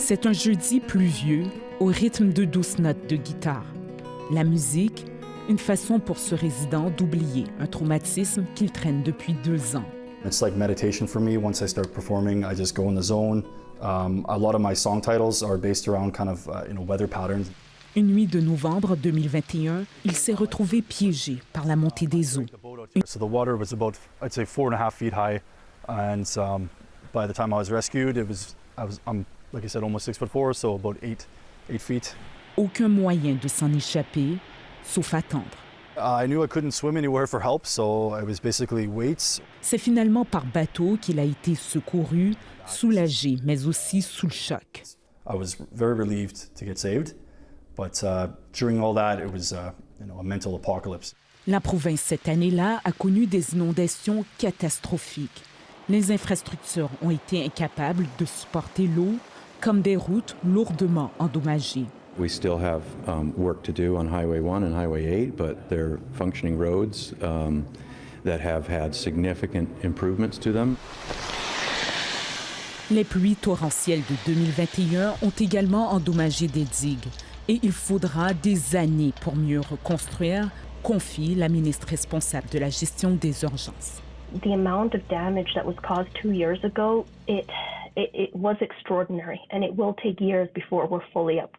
C'est un jeudi pluvieux au rythme de douces notes de guitare. La musique, une façon pour ce résident d'oublier un traumatisme qu'il traîne depuis 2 ans. It's like meditation for me. Once I start performing, I just go in the zone. A lot of my song titles are based around kind of weather patterns. Une nuit de novembre 2021, il s'est retrouvé piégé par la montée des eaux. So the water was about, I'd say, 4.5 feet high, and by the time I was rescued, I'm like I said, almost 6'4", so about 8 feet. Aucun moyen de s'en échapper, sauf attendre. I knew I couldn't swim anywhere for help, so it was basically weights. C'est finalement par bateau qu'il a été secouru, soulagé, mais aussi sous le choc. I was very relieved to get saved, but during all that, it was a mental apocalypse. La province, cette année-là, a connu des inondations catastrophiques. Les infrastructures ont été incapables de supporter l'eau, comme des routes lourdement endommagées. We still have work to do on Highway 1 and Highway 8, but they're functioning roads that have had significant improvements to them. Les pluies torrentielles de 2021 ont également endommagé des digues et il faudra des années pour mieux reconstruire, confie la ministre responsable de la gestion des urgences. The amount of damage that was caused 2 years ago, it was extraordinary, and it will take years before we're fully up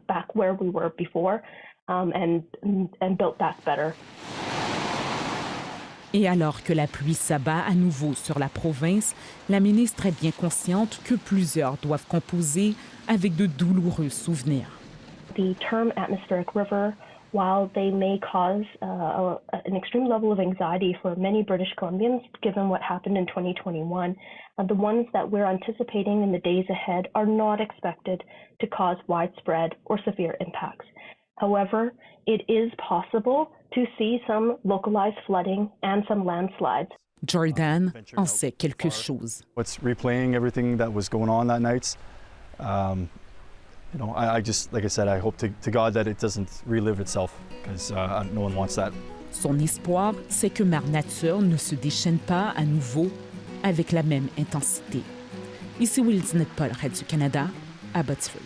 back where we were before, and built back better. Et alors que la pluie s'abat à nouveau sur la province, la ministre est bien consciente que plusieurs doivent composer avec de douloureux souvenirs. The term atmosphérique river, while they may cause an extreme level of anxiety for many British Columbians, given what happened in 2021, the ones that we're anticipating in the days ahead are not expected to cause widespread or severe impacts. However, it is possible to see some localized flooding and some landslides. Jordan en sait quelque chose. What's replaying everything that was going on that night? I just, like I said, I hope to God that it doesn't relive itself, because no one wants that. Son espoir, c'est que Mère Nature ne se déchaîne pas à nouveau avec la même intensité. Ici Wildinette Paul, Radio-Canada, à Abbotsford.